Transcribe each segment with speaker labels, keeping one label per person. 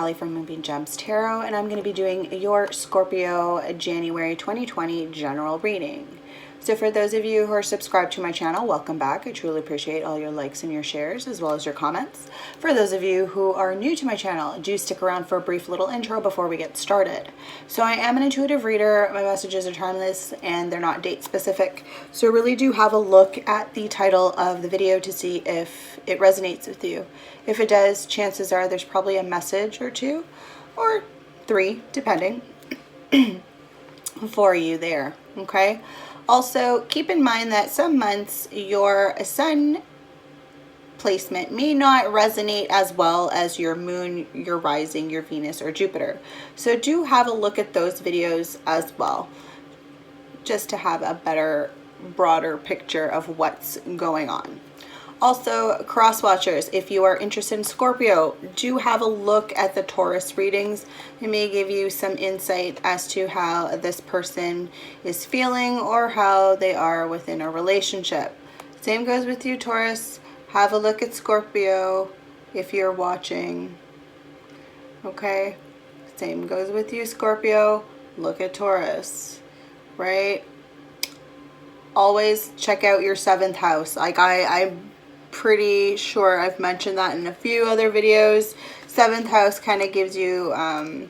Speaker 1: Kelly from Moonbean Tarot, and I'm going to be doing your Scorpio January 2020 general reading. So for those of you who are subscribed to my channel, welcome back. I truly appreciate all your likes and your shares, as well as your comments. For those of you who are new to my channel, do stick around for a brief little intro before we get started. So I am an intuitive reader. My messages are timeless and they're not date specific. So really do have a look at the title of the video to see if it resonates with you. If it does, chances are there's probably a message or two or three, depending, for you there, okay? Also, keep in mind that some months your sun placement may not resonate as well as your moon, your rising, your Venus, or Jupiter. So do have a look at those videos as well, just to have a better, broader picture of what's going on. Also, cross watchers, if you are interested in Scorpio, do have a look at the Taurus readings. It may give you some insight as to how this person is feeling or how they are within a relationship. Same goes with you, Taurus. Have a look at Scorpio if you're watching. Okay? Same goes with you, Scorpio. Look at Taurus, right? Always check out your 7th house. Like I'm pretty sure I've mentioned that in a few other videos. 7th house kind of gives you an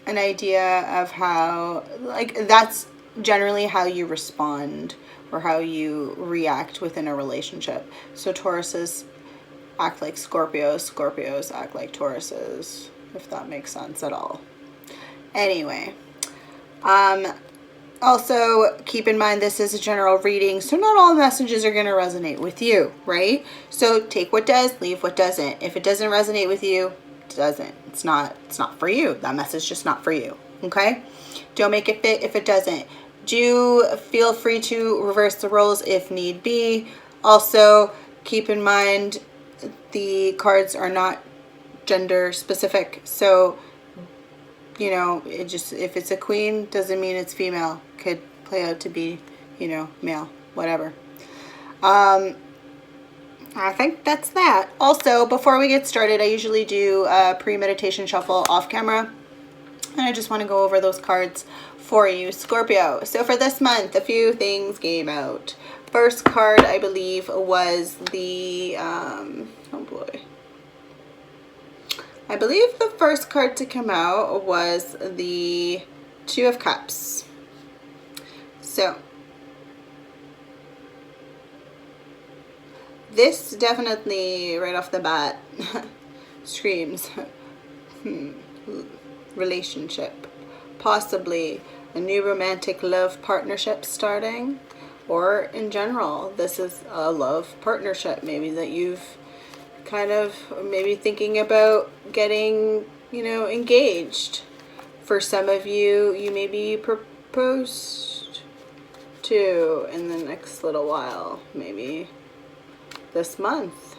Speaker 1: idea of how, like, that's generally how you respond or how you react within a relationship. So Tauruses act like Scorpios, Scorpios act like Tauruses, if that makes sense at all. Anyway, also, keep in mind this is a general reading, so not all messages are going to resonate with you, right? So take what does, leave what doesn't. If it doesn't resonate with you, it doesn't. It's not for you. That message is just not for you, okay? Don't make it fit if it doesn't. Do feel free to reverse the roles if need be. Also, keep in mind the cards are not gender specific, so you know, it just, if it's a queen, doesn't mean it's female. Could play out to be, you know, male, whatever. I think that's that. Also, before we get started, I usually do a pre-meditation shuffle off camera. And I just want to go over those cards for you, Scorpio. So for this month, a few things came out. First card, I believe, was the, oh boy. I believe the first card to come out was the Two of Cups. So, this definitely, right off the bat, screams relationship. Possibly a new romantic love partnership starting, or in general, this is a love partnership maybe that you've kind of maybe thinking about getting, you know, engaged. For some of you, you may be proposed to in the next little while, maybe this month.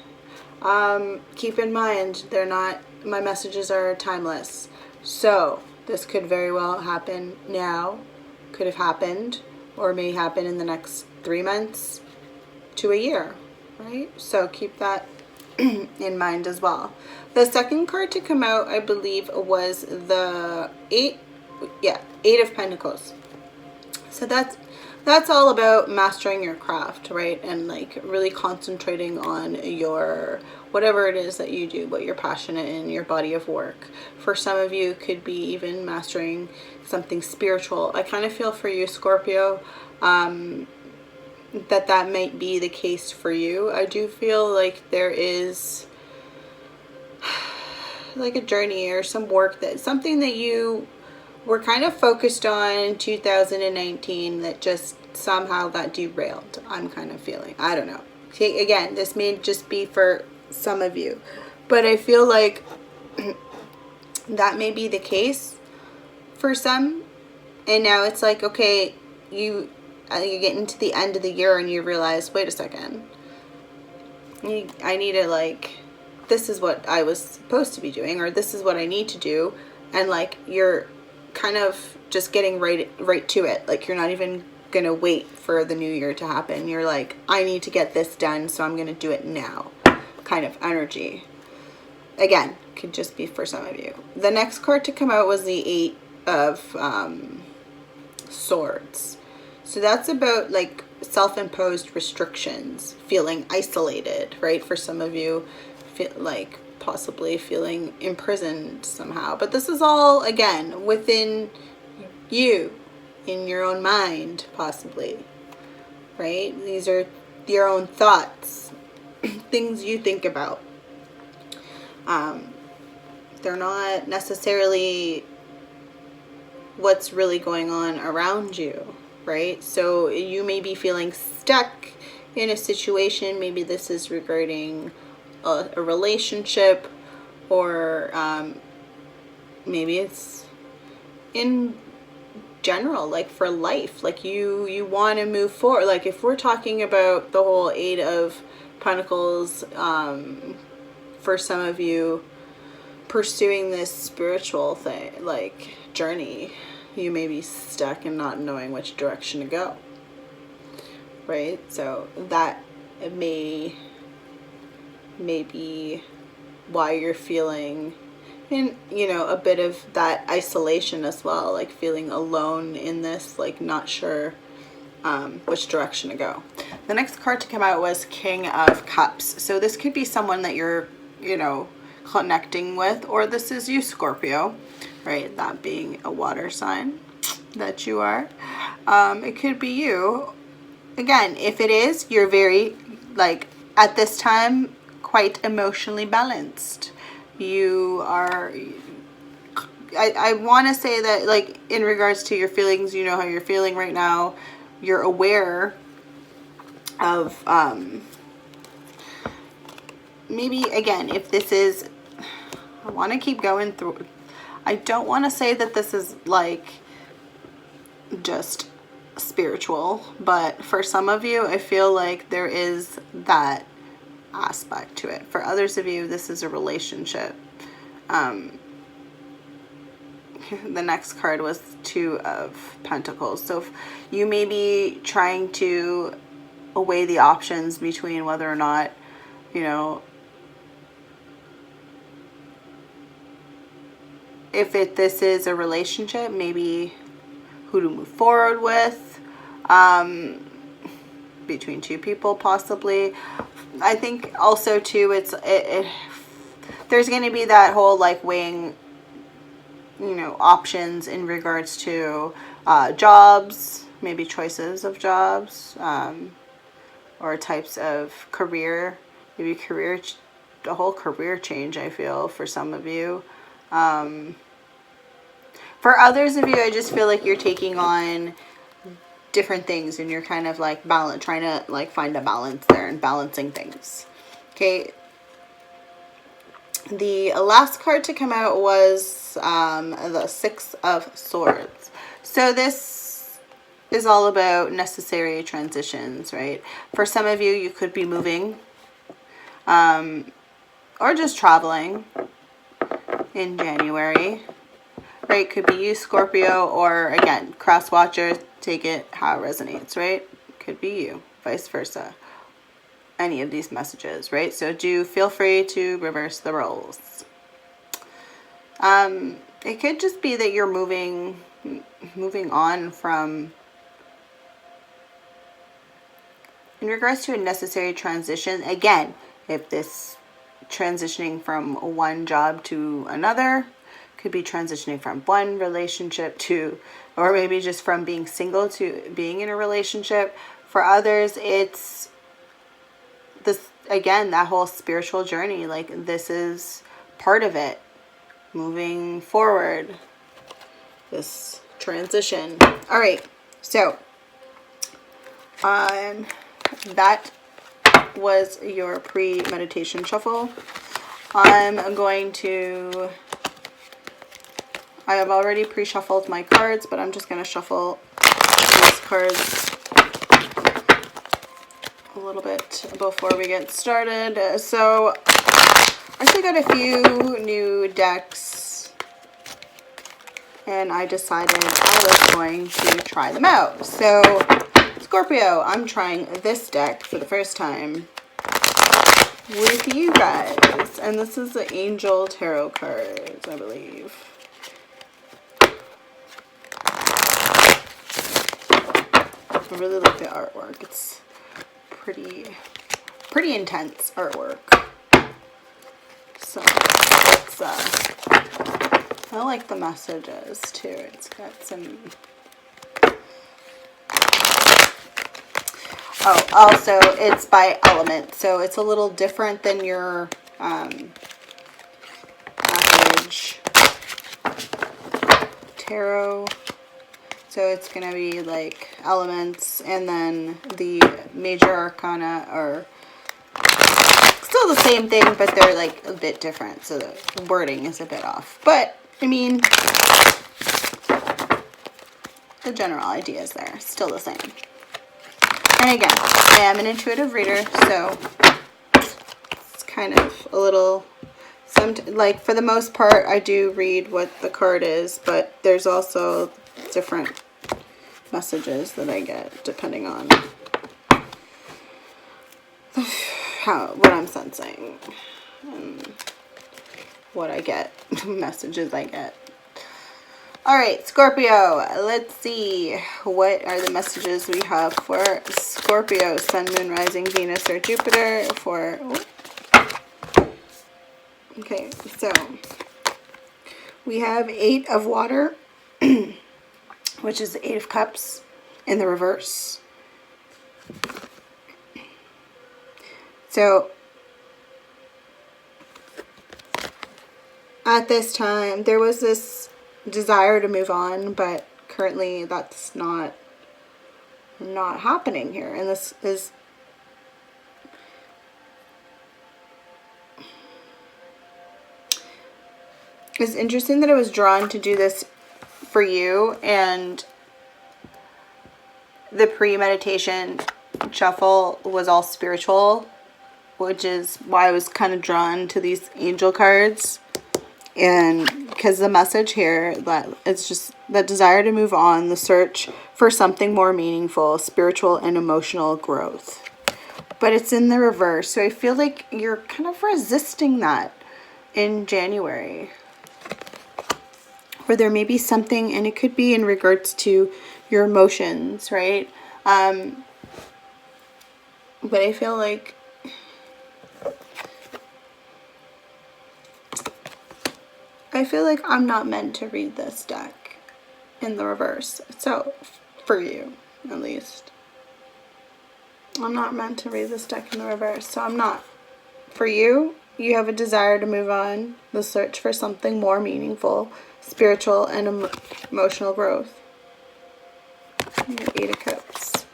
Speaker 1: Keep in mind, they're not, my messages are timeless. So this could very well happen now, could have happened, or may happen in the next 3 months to a year, right? So keep that in mind as well. The second card to come out, I believe, was the Eight of Pentacles. So that's all about mastering your craft, right? And like really concentrating on your, whatever it is that you do, what you're passionate in, your body of work. For some of you, it could be even mastering something spiritual. I kind of feel for you, Scorpio, that might be the case for you. I do feel like there is like a journey or some work, that something that you were kind of focused on in 2019 that just somehow got derailed. I'm kind of feeling, I don't know. Okay, again, this may just be for some of you, but I feel like that may be the case for some. And now it's like, okay, you get into the end of the year and you realize, wait a second, I need to, like, this is what I was supposed to be doing, or this is what I need to do, and like you're kind of just getting right to it. Like you're not even gonna wait for the new year to happen. You're like, I need to get this done, so I'm gonna do it now, kind of energy. Again, could just be for some of you. The next card to come out was the Eight of Swords. So that's about like self-imposed restrictions, feeling isolated, right? For some of you, feel like possibly feeling imprisoned somehow. But this is all, again, within you, in your own mind, possibly, right? These are your own thoughts, things you think about. They're not necessarily what's really going on around you, right? So you may be feeling stuck in a situation. Maybe this is regarding a relationship, or maybe it's in general, like for life, like you want to move forward. Like if we're talking about the whole Eight of Pentacles, for some of you pursuing this spiritual thing, like journey, you may be stuck and not knowing which direction to go, right? So that may be why you're feeling in, you know, a bit of that isolation as well, like feeling alone in this, like not sure which direction to go. The next card to come out was King of Cups. So this could be someone that you're, you know, connecting with, or this is you, Scorpio, right? That being a water sign that you are. It could be you. Again, if it is, you're very, like, at this time, quite emotionally balanced. You are, I want to say that, like, in regards to your feelings, you know how you're feeling right now. You're aware of, maybe, again, if this is, I want to keep going through, I don't want to say that this is, like, just spiritual, but for some of you, I feel like there is that aspect to it. For others of you, this is a relationship. The next card was Two of Pentacles. So you may be trying to weigh the options between whether or not, you know, if this is a relationship, maybe who to move forward with, between two people possibly. I think also too, there's going to be that whole like weighing, you know, options in regards to jobs, maybe choices of jobs, or types of career, maybe a whole career change, I feel, for some of you. For others of you, I just feel like you're taking on different things and you're kind of like trying to like find a balance there and balancing things. Okay. The last card to come out was the Six of Swords. So this is all about necessary transitions, right? For some of you, you could be moving, or just traveling in January, right? Could be you, Scorpio, or again, cross watcher, take it how it resonates, right? Could be you, vice versa. Any of these messages, right? So do feel free to reverse the roles. It could just be that you're moving on from, in regards to a necessary transition. Again, if this transitioning from one job to another, could be transitioning from one relationship to, or maybe just from being single to being in a relationship. For others, it's this, again, that whole spiritual journey. Like this is part of it, moving forward, this transition. All right, so that was your pre-meditation shuffle. I have already pre-shuffled my cards, but I'm just going to shuffle these cards a little bit before we get started. So I actually got a few new decks, and I decided I was going to try them out. So Scorpio, I'm trying this deck for the first time. with you guys. And this is the Angel Tarot cards, I believe. I really like the artwork. It's pretty intense artwork. So it's I like the messages too. It's got some. Oh, also it's by element, so it's a little different than your average tarot. So it's going to be like elements, and then the major arcana are still the same thing, but they're like a bit different. So the wording is a bit off. But, I mean, the general idea is there. Still the same. And again, I am an intuitive reader, so it's kind of a little... like, for the most part, I do read what the card is, but there's also different messages that I get depending on what I'm sensing and what I get, messages I get. Alright, Scorpio, let's see, what are the messages we have for Scorpio, Sun, Moon, Rising, Venus, or Jupiter for... Okay, so we have 8 of water, which is the 8 of cups in the reverse. So at this time, there was this desire to move on, but currently that's not happening here. And this is... It's interesting that I was drawn to do this for you, and the pre-meditation shuffle was all spiritual, which is why I was kind of drawn to these angel cards. And because the message here, that it's just the desire to move on, the search for something more meaningful, spiritual and emotional growth. But it's in the reverse, so I feel like you're kind of resisting that in January. Or there may be something, and it could be in regards to your emotions, right? But I feel like I'm not meant to read this deck in the reverse. So, for you, at least. I'm not meant to read this deck in the reverse, so I'm not. For you, you have a desire to move on, the search for something more meaningful, spiritual and emotional growth. Your 8 of Cups.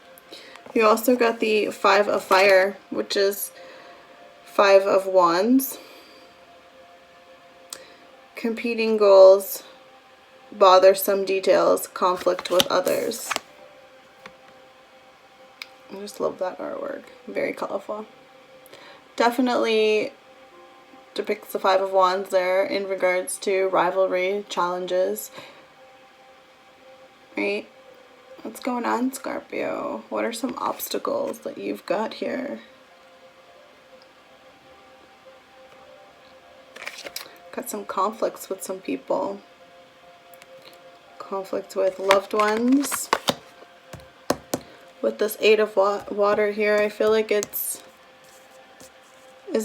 Speaker 1: You also got the 5 of Fire, which is 5 of Wands. Competing goals, bothersome details, conflict with others. I just love that artwork. Very colorful. Definitely depicts the 5 of Wands there in regards to rivalry, challenges. Right? What's going on, Scorpio? What are some obstacles that you've got here? Got some conflicts with some people. Conflict with loved ones. With this 8 of water here, I feel like is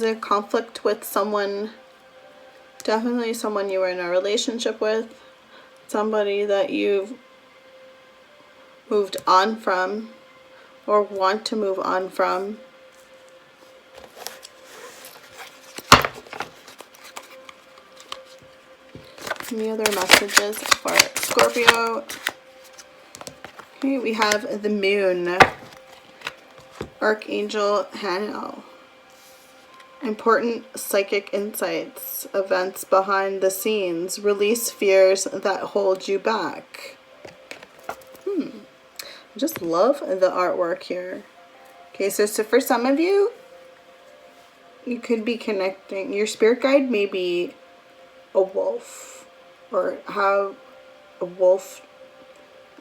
Speaker 1: a conflict with someone, definitely someone you were in a relationship with, somebody that you've moved on from or want to move on from. Any other messages for Scorpio? Okay, we have the Moon, Archangel Haniel. Important psychic insights, events behind the scenes, release fears that hold you back. I just love the artwork here. Okay, so for some of you, you could be connecting. Your spirit guide may be a wolf, or have a wolf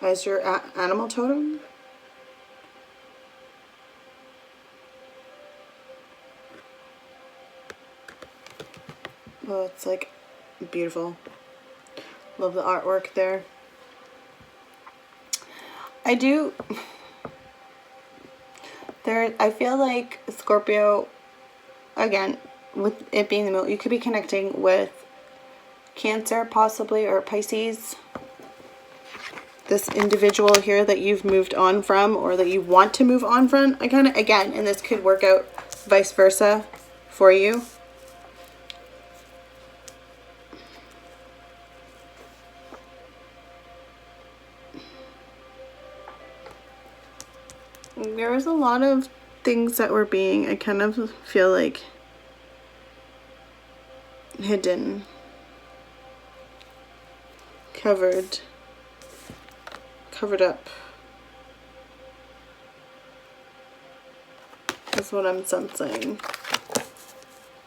Speaker 1: as your animal totem. Oh, it's like beautiful. Love the artwork there. I feel like Scorpio, again, with it being the moon, you could be connecting with Cancer possibly, or Pisces. This individual here that you've moved on from, or that you want to move on from. I kind of, again, and this could work out vice versa for you. There was a lot of things that were being, I kind of feel like, hidden, covered up. That's what I'm sensing.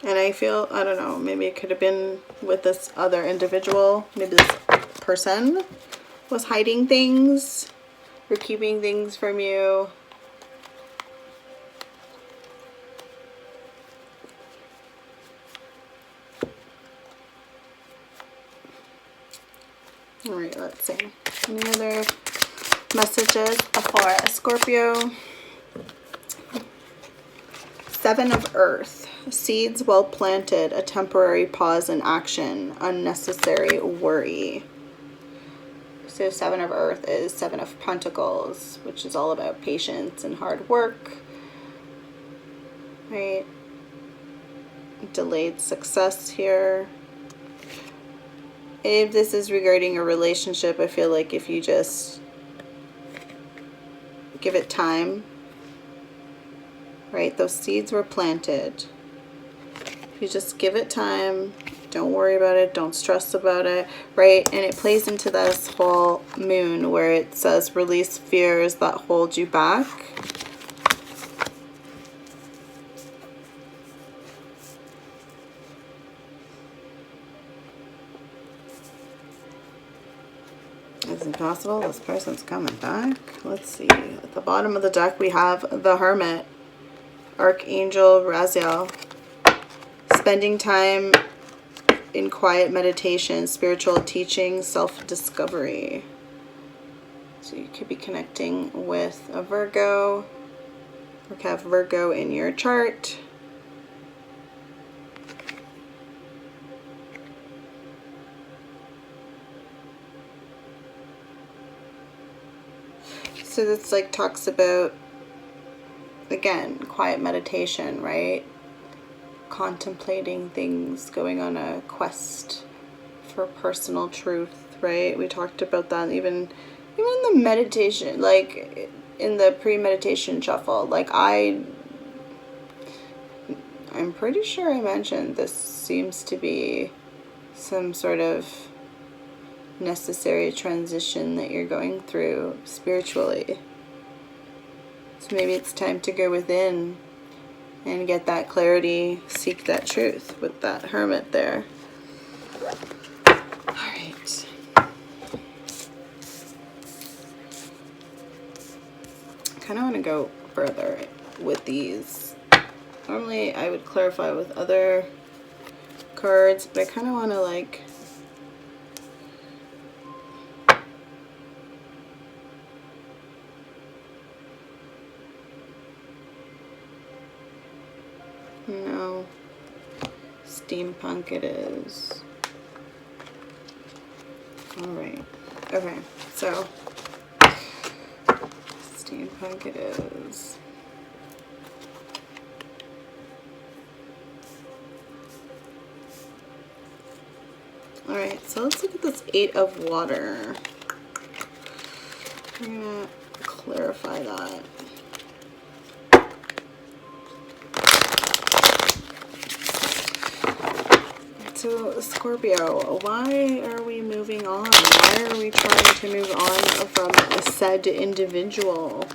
Speaker 1: And I feel, I don't know, maybe it could have been with this other individual. Maybe this person was hiding things or keeping things from you. All right, let's see. Any other messages for Scorpio? 7 of Earth. Seeds well planted, a temporary pause in action, unnecessary worry. So 7 of Earth is 7 of Pentacles, which is all about patience and hard work, right? Delayed success here. If this is regarding a relationship, I feel like if you just give it time, right? Those seeds were planted. If you just give it time, don't worry about it, don't stress about it, right? And it plays into this whole moon where it says release fears that hold you back. Is it possible this person's coming back? Let's see. At the bottom of the deck, we have the Hermit, Archangel Raziel. Spending time in quiet meditation, spiritual teaching, self-discovery. So you could be connecting with a Virgo, or have Virgo in your chart. So this like talks about, again, quiet meditation, right? Contemplating things, going on a quest for personal truth, right? We talked about that even in the meditation, like in the pre-meditation shuffle. Like I'm pretty sure I mentioned this seems to be some sort of necessary transition that you're going through spiritually. So maybe it's time to go within and get that clarity, seek that truth with that Hermit there. All right. I kind of want to go further with these. Normally I would clarify with other cards, but I kind of want to like no, steampunk it is. All right. Okay. So steampunk it is. All right. So let's look at this 8 of Water. I'm gonna clarify that. So Scorpio, why are we moving on? Why are we trying to move on from a said individual?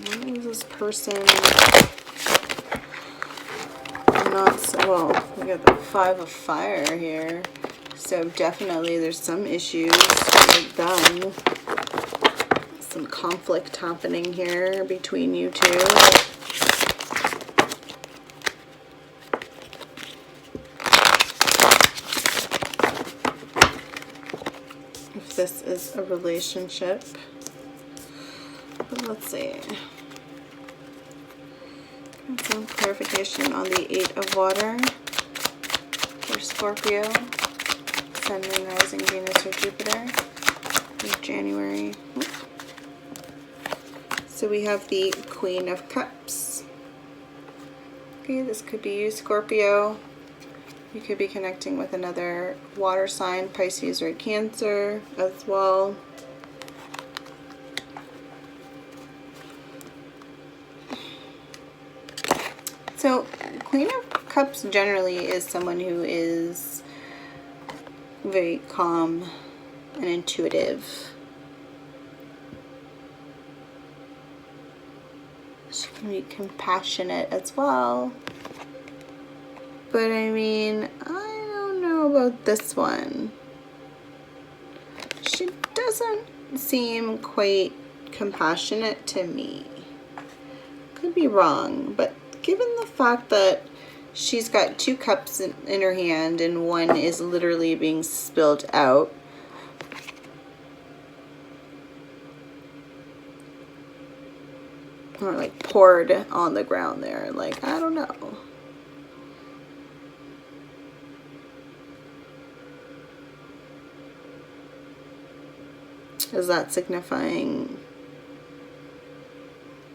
Speaker 1: Why is this person not so, well, we got the 5 of Fire here. So definitely there's some issues with them. Some conflict happening here between you two. this is a relationship. But let's see. Get some clarification on the 8 of water for Scorpio, Sun, Moon, Rising, Venus, or Jupiter for January. So we have the Queen of Cups. Okay, this could be you, Scorpio. You could be connecting with another water sign, Pisces or Cancer as well. So, Queen of Cups generally is someone who is very calm and intuitive. She can be compassionate as well. But I mean, I don't know about this one. She doesn't seem quite compassionate to me. Could be wrong, but given the fact that she's got 2 cups in her hand and one is literally being spilled out, or like poured on the ground there, like, I don't know. Is that signifying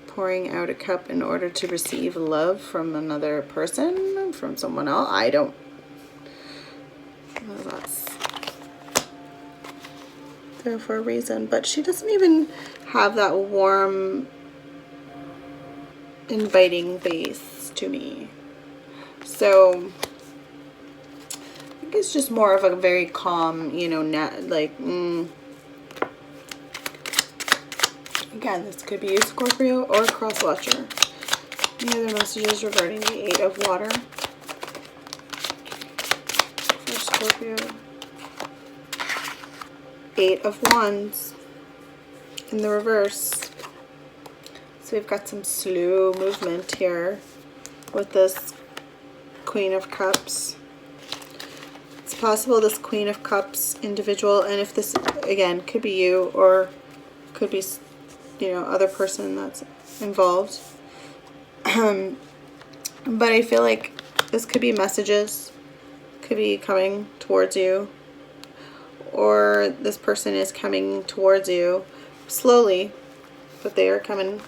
Speaker 1: pouring out a cup in order to receive love from another person, from someone else? I don't. Well, that's there for a reason, but she doesn't even have that warm, inviting face to me. So I think it's just more of a very calm, you know, Again, this could be a Scorpio or a cross-watcher. Any other messages regarding the 8 of water for Scorpio? 8 of wands in the reverse. So we've got some slow movement here with this Queen of Cups. It's possible this Queen of Cups individual, and if this, again, could be you or could be, you know, other person that's involved. But I feel like this could be messages, could be coming towards you, or this person is coming towards you slowly, but they are coming.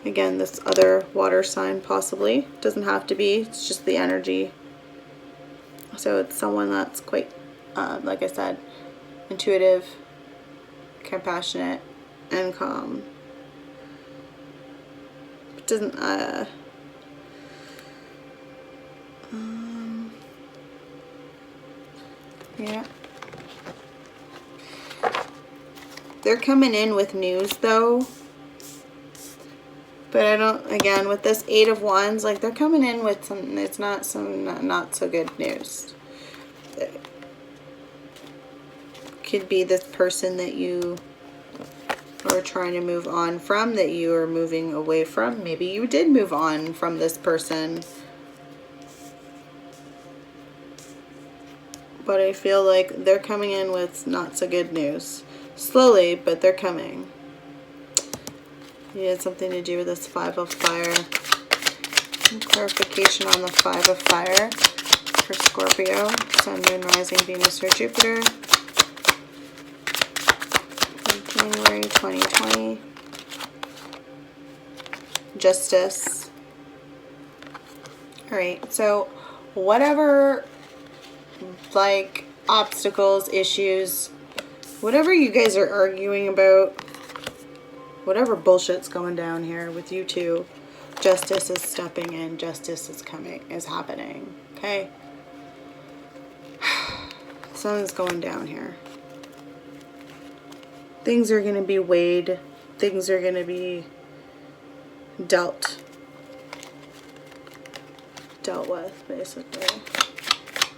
Speaker 1: Again, this other water sign possibly. Doesn't have to be, it's just the energy. So it's someone that's quite, like I said, intuitive, compassionate, and calm. It doesn't, yeah. They're coming in with news though. But I don't, again, with this 8 of wands, like they're coming in with some, it's not some not so good news. It could be this person that you are trying to move on from, that you are moving away from. Maybe you did move on from this person. But I feel like they're coming in with not so good news. Slowly, but they're coming. You had something to do with this 5 of fire. Some clarification on the 5 of fire for Scorpio, Sun, Moon, Rising, Venus, or Jupiter. January 2020. Justice. Alright, so whatever, like, obstacles, issues, whatever you guys are arguing about, whatever bullshit's going down here with you two, justice is stepping in, justice is coming, is happening, okay? Something's going down here. Things are going to be weighed. Things are going to be dealt with, basically.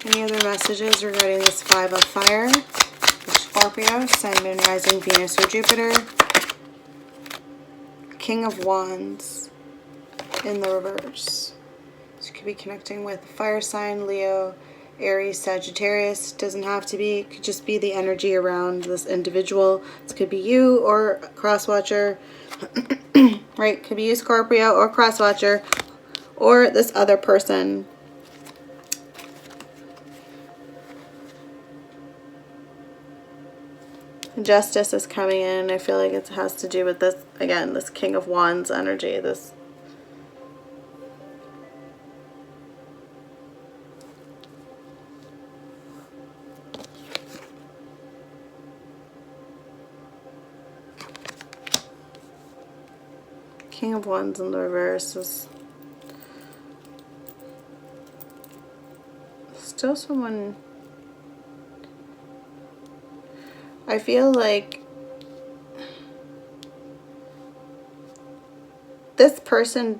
Speaker 1: Any other messages regarding this 5 of fire for Scorpio, Sun, Moon, Rising, Venus, or Jupiter? King of Wands in the reverse. So you could be connecting with fire sign, Leo, Aries, Sagittarius. Doesn't have to be. It could just be the energy around this individual. This could be you or a cross-watcher. Right? Could be you, Scorpio, or cross-watcher, or this other person. Justice is coming in. I feel like it has to do with this, again, this King of Wands energy. This King of Wands in the reverse is still someone. I feel like this person,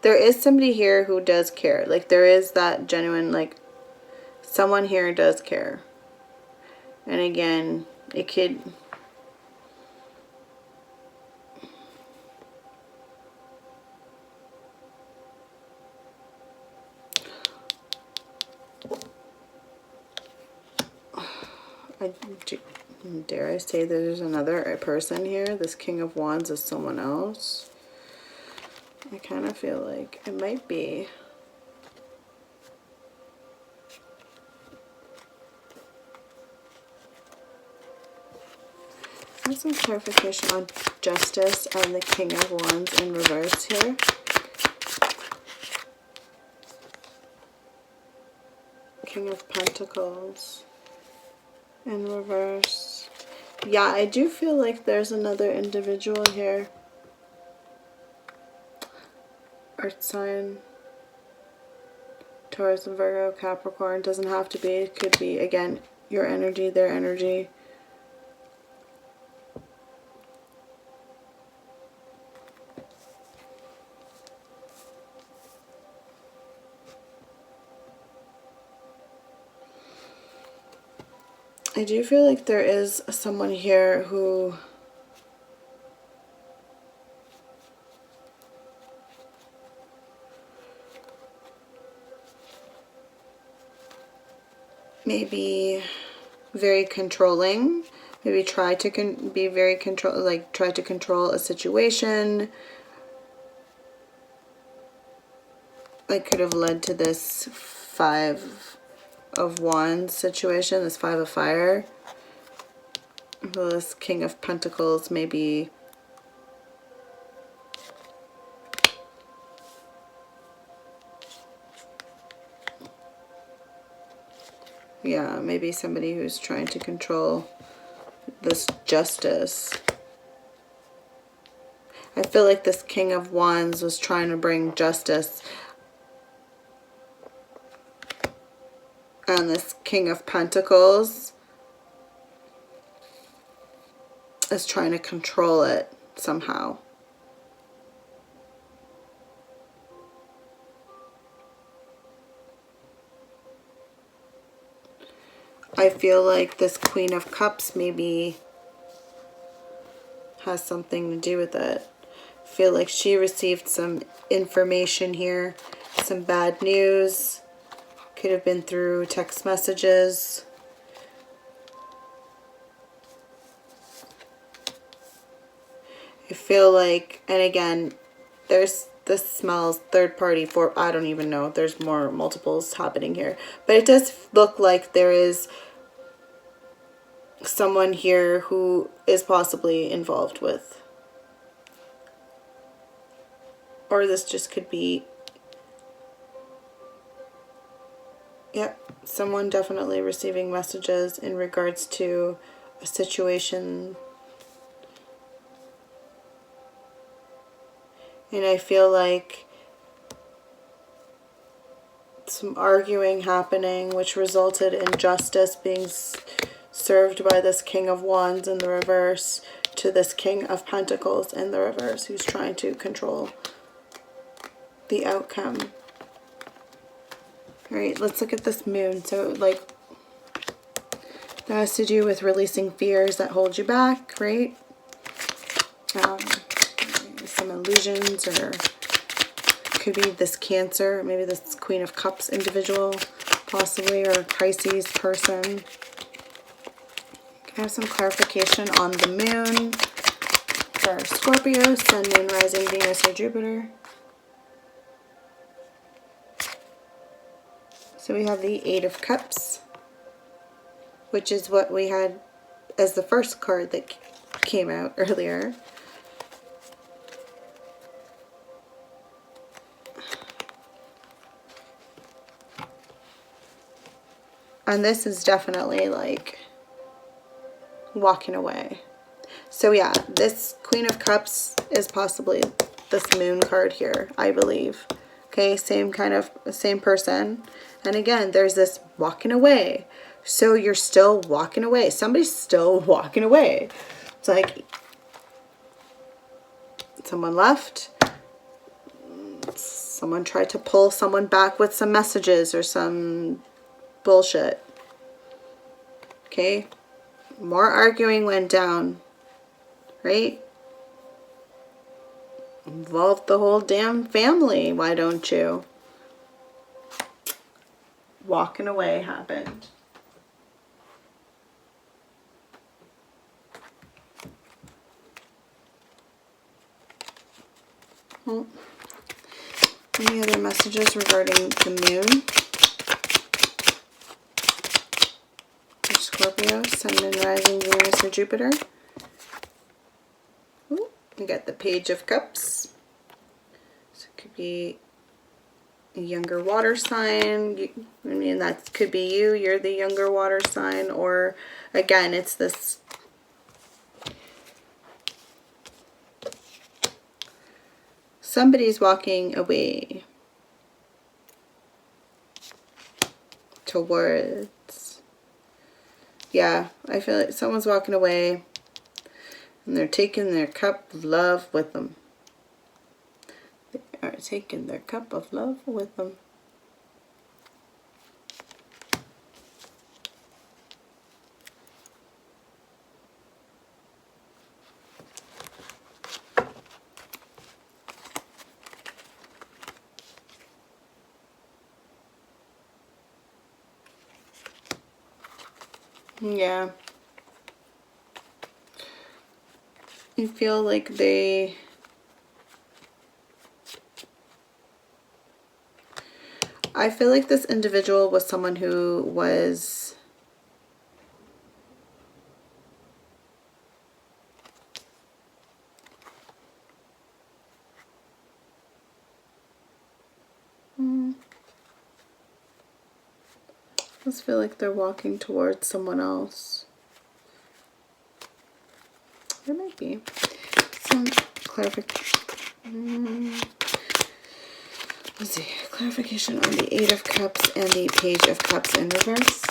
Speaker 1: there is somebody here who does care. Like there is that genuine, like someone here does care. And again, it could, dare I say there's another person here? This King of Wands is someone else. I kind of feel like it might be. There's some clarification on Justice and the King of Wands in reverse here. King of Pentacles in reverse. Yeah, I do feel like there's another individual here. Earth sign. Taurus and Virgo, Capricorn. Doesn't have to be. It could be, again, your energy, their energy. I do feel like there is someone here who may be very controlling, maybe try to be very try to control a situation. That could have led to this Five of Wands situation, this Five of Fire. This King of Pentacles maybe maybe somebody who's trying to control this Justice. I feel like this King of Wands was trying to bring justice, and this King of Pentacles is trying to control it somehow. I feel like this Queen of Cups maybe has something to do with it. I feel like she received some information here, some bad news. Could have been through text messages. I feel like, and again, this smells third party, for I don't even know. There's more multiples happening here. But it does look like there is someone here who is possibly involved with. Or this just could be, yep, someone definitely receiving messages in regards to a situation. And I feel like some arguing happening, which resulted in justice being served by this King of Wands in the reverse to this King of Pentacles in the reverse, who's trying to control the outcome. All right, let's look at this moon. So, like, that has to do with releasing fears that hold you back, right? Some illusions or could be this Cancer, maybe this Queen of Cups individual, possibly, or Pisces person. Can I have some clarification on the moon for Scorpio, Sun, Moon, Rising, Venus, or Jupiter? So we have the Eight of Cups, which is what we had as the first card that came out earlier. And this is definitely like walking away. So yeah, this Queen of Cups is possibly this Moon card here, I believe. Okay, same person. And again, there's this walking away. So you're still walking away. Somebody's still walking away. It's like someone left. Someone tried to pull someone back with some messages or some bullshit. Okay, more arguing went down, right? Involved the whole damn family, why don't you? Walking away happened. Well, any other messages regarding the moon? Scorpio, Sun, Moon, Rising, Venus, or Jupiter. Ooh, we got the Page of Cups. So it could be a younger water sign. I mean, that could be you. You're the younger water sign. Or, again, it's this... Somebody's walking away towards... Yeah, I feel like someone's walking away and they're taking their cup of love with them. They are taking their cup of love with them. Yeah. You feel like they... I feel like this individual was someone who was... I just feel like they're walking towards someone else. There might be some clarification. Let's see, clarification on the Eight of Cups and the Page of Cups in reverse.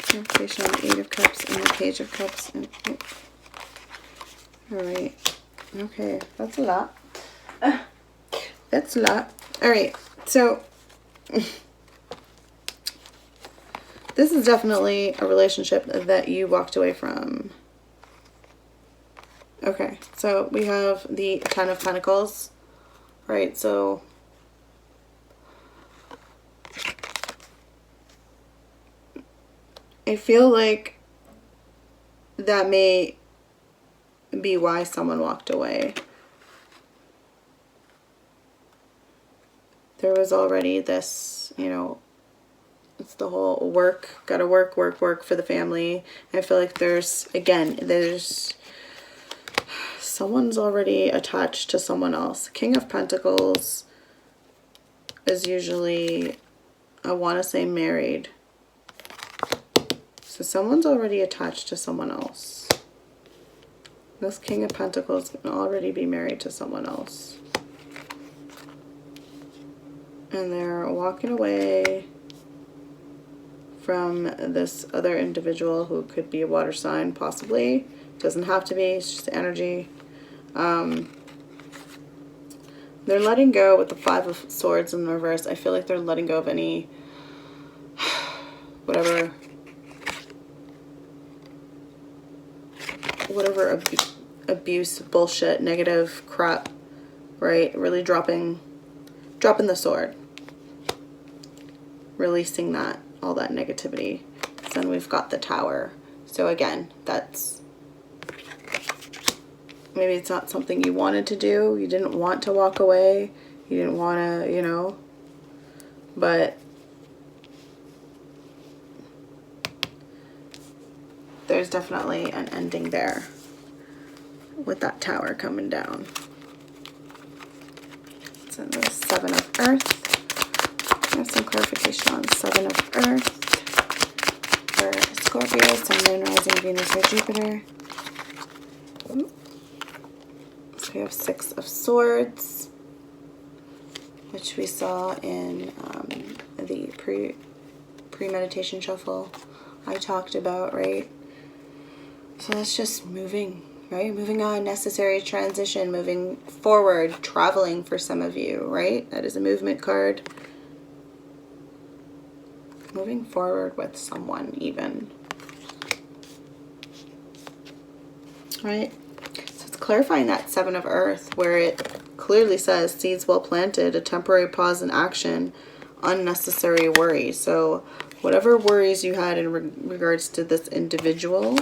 Speaker 1: Clarification on the Eight of Cups and the Page of Cups. Alright. Okay, that's a lot. That's a lot. Alright, so this is definitely a relationship that you walked away from. Okay, so we have the Ten of Pentacles. Right, so I feel like that may be why someone walked away. There was already this, you know, it's the whole work, gotta work for the family. I feel like there's someone's already attached to someone else. King of Pentacles is usually, I want to say, married. So someone's already attached to someone else. This King of Pentacles can already be married to someone else. And they're walking away from this other individual who could be a water sign, possibly. Doesn't have to be, it's just energy. They're letting go with the Five of Swords in reverse. I feel like they're letting go of any, whatever abuse, bullshit, negative crap, right? Really dropping the sword. Releasing that, all that negativity. Then we've got the Tower. So again, that's, maybe it's not something you wanted to do. You didn't want to walk away. You didn't want to, you know, but there's definitely an ending there with that Tower coming down. So the Seven of Earth. I have some clarification on Seven of Earth for Scorpio, Sun, Moon, Rising, Venus, or Jupiter. So we have Six of Swords, which we saw in the pre-meditation shuffle I talked about, right? So that's just moving, right? Moving on, necessary transition, moving forward, traveling for some of you, right? That is a movement card. Moving forward with someone even, right? So it's clarifying that Seven of Earth where it clearly says seeds well planted, a temporary pause in action, unnecessary worry. So whatever worries you had in regards to this individual,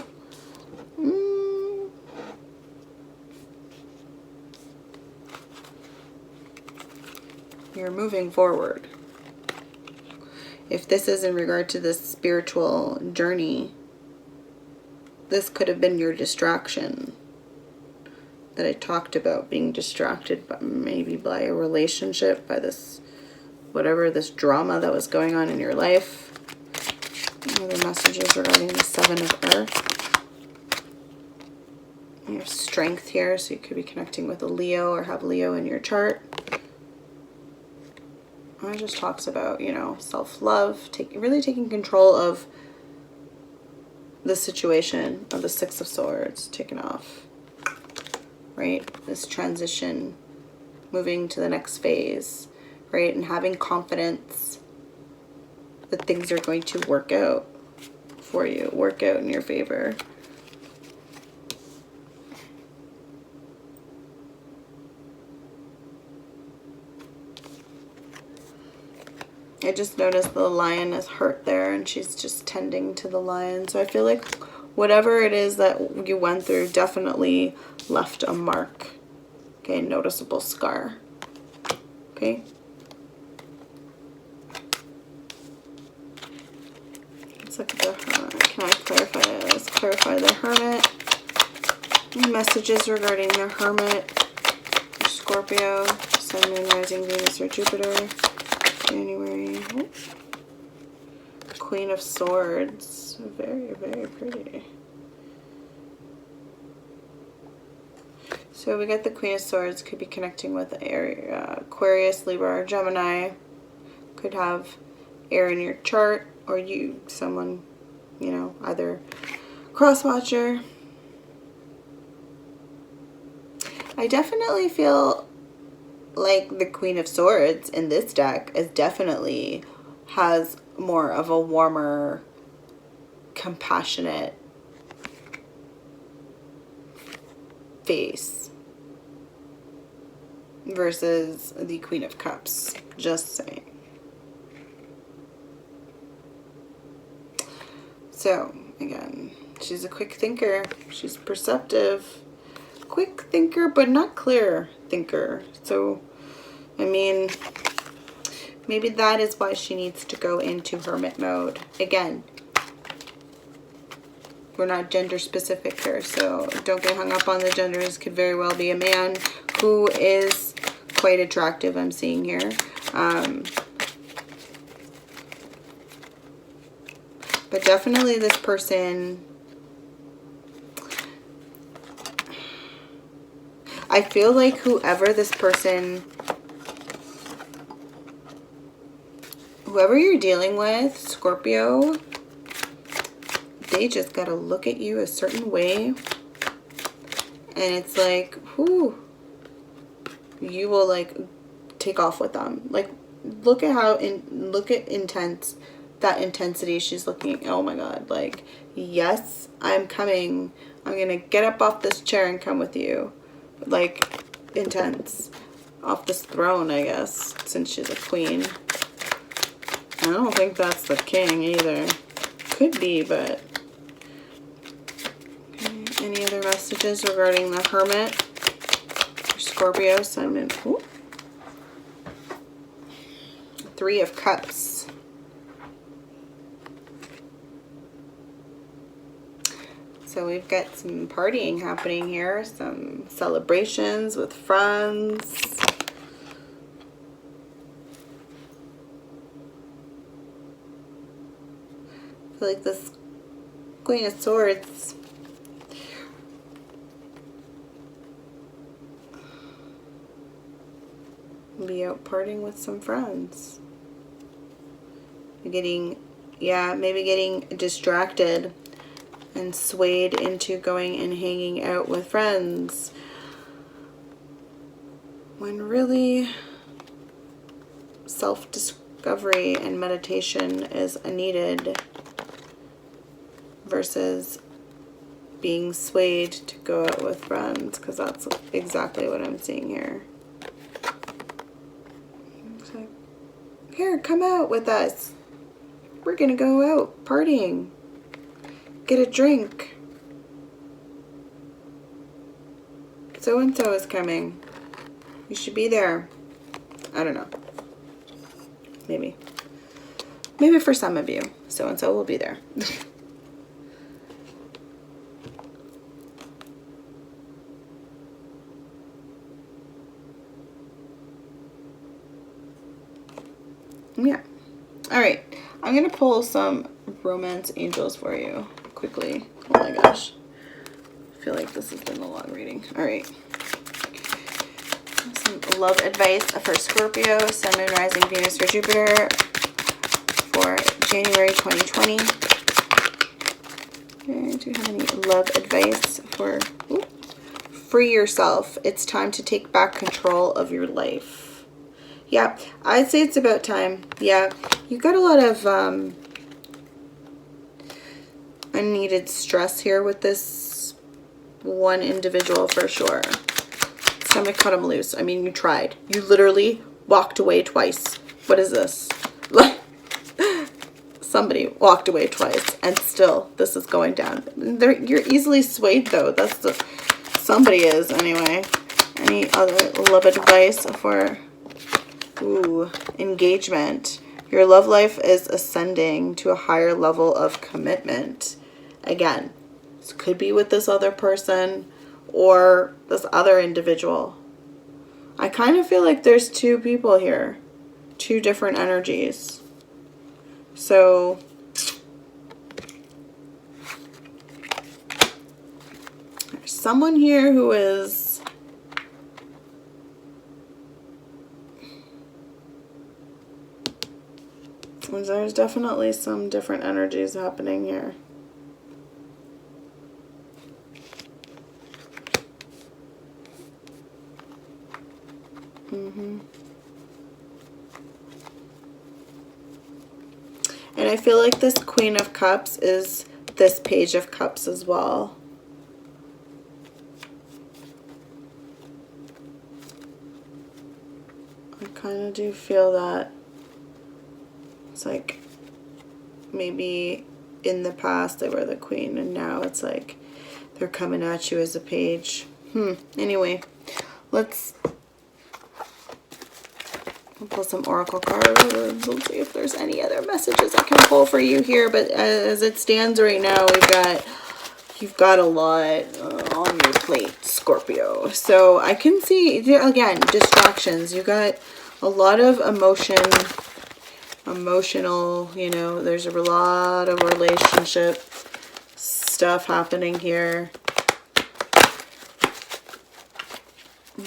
Speaker 1: you're moving forward. If this is in regard to this spiritual journey, this could have been your distraction that I talked about, being distracted by, maybe by a relationship, by this, whatever, this drama that was going on in your life. Other messages regarding the Seven of Earth. You have strength here, so you could be connecting with a Leo or have Leo in your chart. It just talks about, you know, self-love, really taking control of the situation of the Six of Swords, taken off, right? This transition, moving to the next phase, right? And having confidence that things are going to work out for you, work out in your favor. I just noticed the lion is hurt there and she's just tending to the lion. So I feel like whatever it is that you went through definitely left a mark. Okay, noticeable scar. Okay. Let's look at the Hermit. Can I clarify it? Let's clarify the Hermit. Any messages regarding the Hermit for Scorpio, Sun, Moon, Rising, Venus, or Jupiter. January. Queen of Swords. Very, very pretty. So we got the Queen of Swords. Could be connecting with Aquarius, Libra, or Gemini. Could have air in your chart, or you, someone, you know, either cross-watcher. I definitely feel like the Queen of Swords in this deck is definitely has more of a warmer, compassionate face versus the Queen of Cups. Just saying. So, again, she's a quick thinker. She's perceptive. Quick thinker, but not clear thinker. So, I mean, maybe that is why she needs to go into hermit mode. Again, we're not gender specific here, so don't get hung up on the genders. Could very well be a man who is quite attractive, I'm seeing here. But definitely this person, I feel like whoever you're dealing with, Scorpio, they just gotta look at you a certain way. And it's like, whoo, you will like take off with them. Like, look at intense that intensity. She's looking, oh my God, like, yes, I'm coming. I'm gonna get up off this chair and come with you. Like, intense. Off this throne, I guess, since she's a queen. I don't think that's the king either. Could be, but... Okay. Any other messages regarding the Hermit? For Scorpio, Sun, and... Ooh. Three of Cups. So we've got some partying happening here, some celebrations with friends. I feel like this Queen of Swords will be out partying with some friends. Getting, yeah, maybe getting distracted and swayed into going and hanging out with friends when really self-discovery and meditation is needed versus being swayed to go out with friends, because that's exactly what I'm seeing here. It's like, here, come out with us. We're gonna go out partying. Get a drink. So-and-so is coming. You should be there. I don't know. Maybe. Maybe for some of you, so-and-so will be there. Yeah. All right. I'm going to pull some romance angels for you quickly. Oh my gosh. I feel like this has been a long reading. All right. Some love advice for Scorpio, Sun, Moon, Rising, Venus, or Jupiter for January 2020. Okay, do you have any love advice for... Ooh, free yourself. It's time to take back control of your life. Yeah, I'd say it's about time. Yeah, you got a lot of unneeded stress here with this one individual for sure. It's time to cut him loose. I mean, you tried. You literally walked away twice. What is this? Somebody walked away twice, and still this is going down. You're easily swayed, though. That's the... Somebody is, anyway. Any other love advice for... Ooh, engagement. Your love life is ascending to a higher level of commitment. Again, this could be with this other person or this other individual. I kind of feel like there's two people here. Two different energies. So, there's someone here who is... There's definitely some different energies happening here. And I feel like this Queen of Cups is this Page of Cups as well. I kind of do feel that. It's like maybe in the past they were the queen and now it's like they're coming at you as a page. Anyway, let's pull some oracle cards. Let's see if there's any other messages I can pull for you here. But as it stands right now, you've got a lot on your plate, Scorpio. So I can see, again, distractions. You got a lot of emotional, you know, there's a lot of relationship stuff happening here.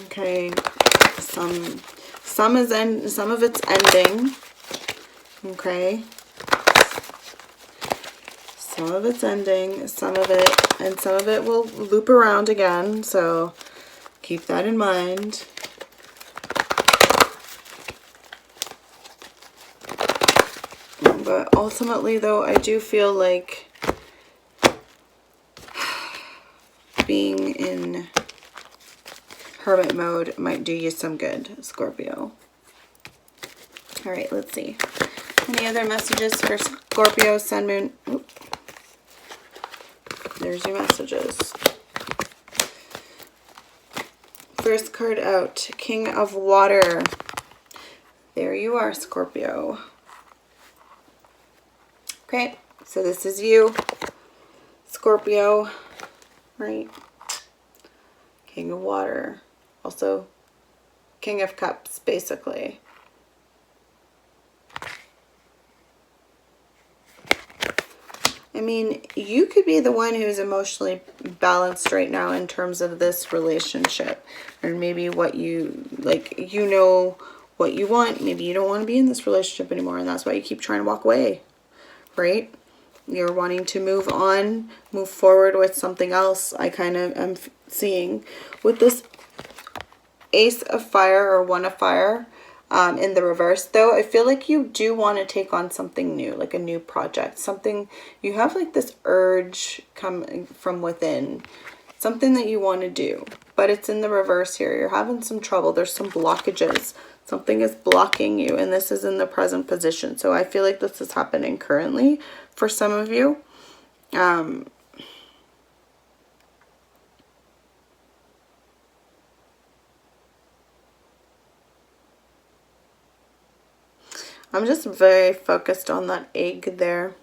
Speaker 1: Okay, some of it's ending. Okay, some of it's ending, some of it will loop around again, so keep that in mind. But ultimately, though, I do feel like being in hermit mode might do you some good, Scorpio. All right, let's see. Any other messages for Scorpio, Sun, Moon? Oop. There's your messages. First card out, King of Water. There you are, Scorpio. Okay, so this is you, Scorpio, right? King of Water. Also, King of Cups, basically. I mean, you could be the one who's emotionally balanced right now in terms of this relationship. Or maybe what you, like, you know what you want. Maybe you don't want to be in this relationship anymore, and that's why you keep trying to walk away, right? You're wanting to move on, move forward with something else. I kind of am seeing with this Ace of Fire or One of Fire. In the reverse, though, I feel like you do want to take on something new, like a new project, something you have like this urge coming from within, something that you want to do, but it's in the reverse here. You're having some trouble. There's some blockages. Something is blocking you, and this is in the present position. So I feel like this is happening currently for some of you. I'm just very focused on that egg there.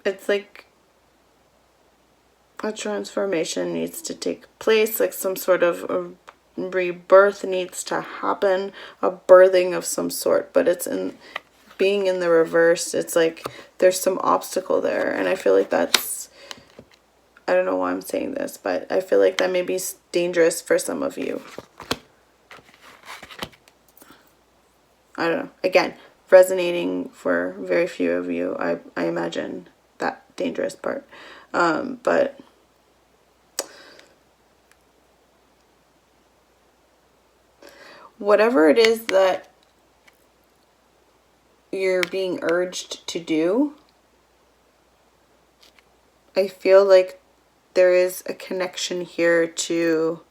Speaker 1: It's like a transformation needs to take place, like some sort of a rebirth needs to happen, a birthing of some sort, but it's in being in the reverse. It's like there's some obstacle there, and I feel like that's, I don't know why I'm saying this, but I feel like that may be dangerous for some of you. I don't know. Again, resonating for very few of you, I imagine that dangerous part. But whatever it is that you're being urged to do, I feel like there is a connection here to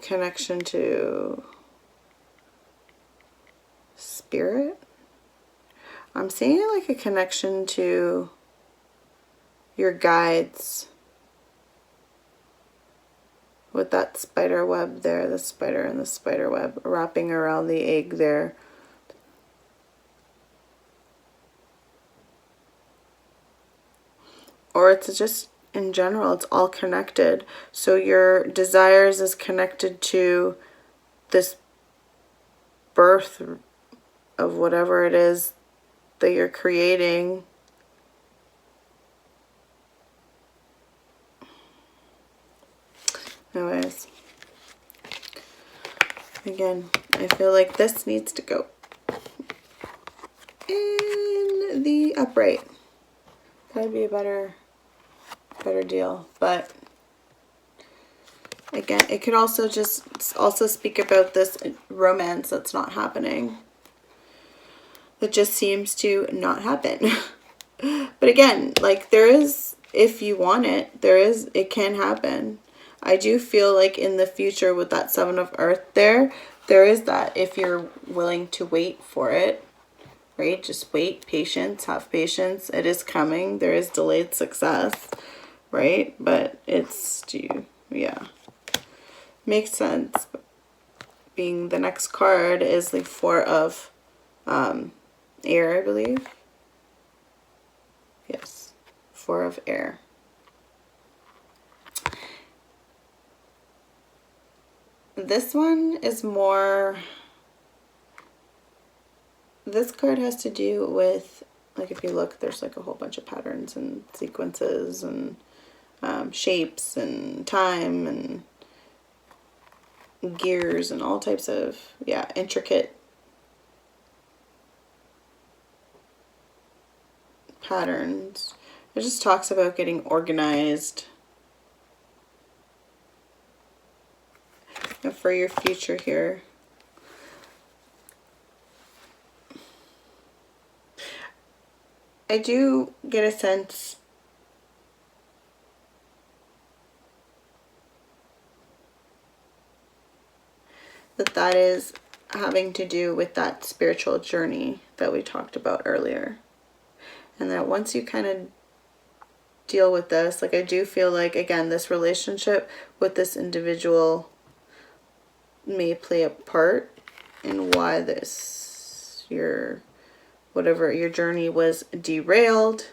Speaker 1: connection to spirit. I'm seeing like a connection to your guides with that spider web there, the spider and the spider web wrapping around the egg there. Or it's just in general, it's all connected. So your desires is connected to this birth of whatever it is that you're creating. Anyways, again, I feel like this needs to go in the upright. That'd be a better deal. But again, it could also speak about this romance that's not happening. It just seems to not happen. But again, like there is, if you want it, it can happen. I do feel like in the future with that Seven of Earth there is that if you're willing to wait for it, right? Just wait, patience, have patience. It is coming. There is delayed success, right? But it's, yeah. Makes sense. Being the next card is the Four of Air, I believe. Yes, Four of Air. This one is more, this card has to do with, like if you look, there's like a whole bunch of patterns and sequences and shapes and time and gears and all types of, yeah, intricate patterns. It just talks about getting organized for your future here. I do get a sense that that is having to do with that spiritual journey that we talked about earlier. And that once you kind of deal with this, like I do feel like, again, this relationship with this individual may play a part in why this, whatever your journey was derailed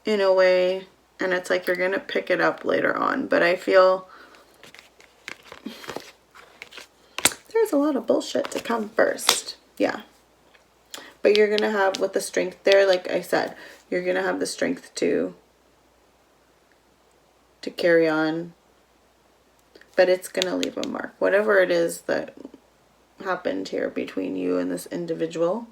Speaker 1: in a way. And it's like you're going to pick it up later on. But I feel there's a lot of bullshit to come first. Yeah. But you're going to have, with the strength there, like I said, you're going to have the strength to carry on. But it's going to leave a mark. Whatever it is that happened here between you and this individual.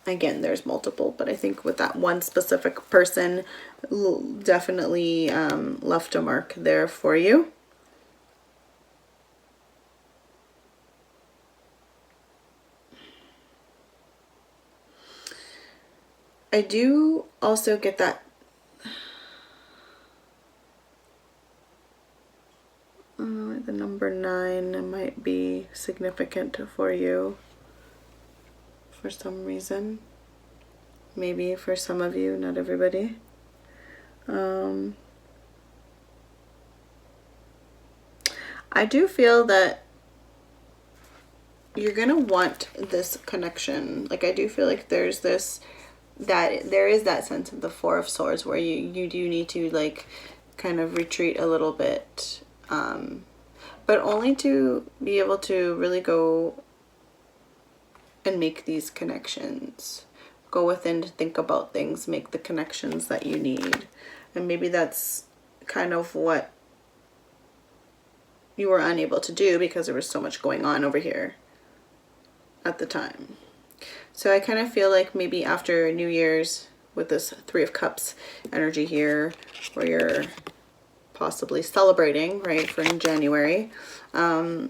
Speaker 1: Again, there's multiple, but I think with that one specific person, definitely left a mark there for you. I do also get that the number 9 might be significant for you for some reason. Maybe for some of you, not everybody. I do feel that you're gonna want this connection. Like I do feel like there's this, that there is that sense of the 4 of Swords where you do need to like kind of retreat a little bit, but only to be able to really go and make these connections. Go within to think about things, make the connections that you need. And maybe that's kind of what you were unable to do because there was so much going on over here at the time. So I kind of feel like maybe after New Year's, with this 3 of Cups energy here, where you're possibly celebrating, right, for in January, I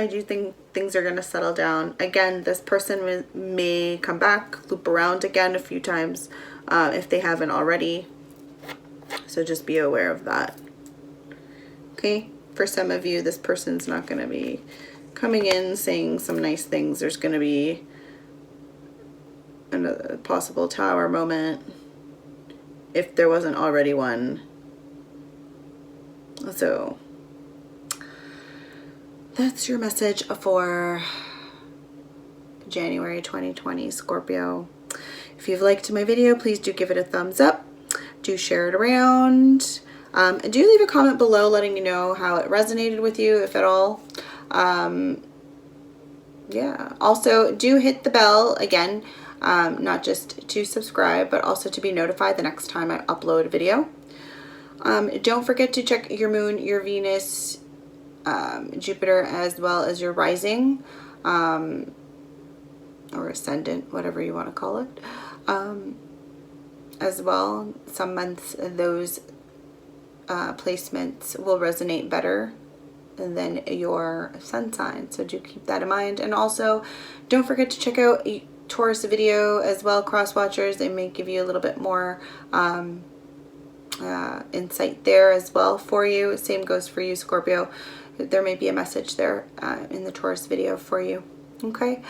Speaker 1: do think things are going to settle down. Again, this person may come back, loop around again a few times if they haven't already. So just be aware of that. Okay, for some of you, this person's not going to be coming in saying some nice things. There's going to be a possible Tower moment if there wasn't already one. So that's your message for January 2020, Scorpio. If you've liked my video, please do give it a thumbs up. Do share it around. And do leave a comment below letting me know how it resonated with you, if at all. Yeah. Also, do hit the bell again, not just to subscribe, but also to be notified the next time I upload a video. Don't forget to check your moon, your Venus, Jupiter, as well as your rising, or ascendant, whatever you want to call it, as well. Some months those placements will resonate better than your sun sign, so do keep that in mind. And also don't forget to check out Taurus video as well, cross watchers. They may give you a little bit more insight there as well for you. Same goes for you, Scorpio. There may be a message there in the Taurus video for you. Okay.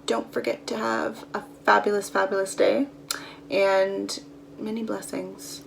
Speaker 1: Don't forget to have a fabulous, fabulous day and many blessings.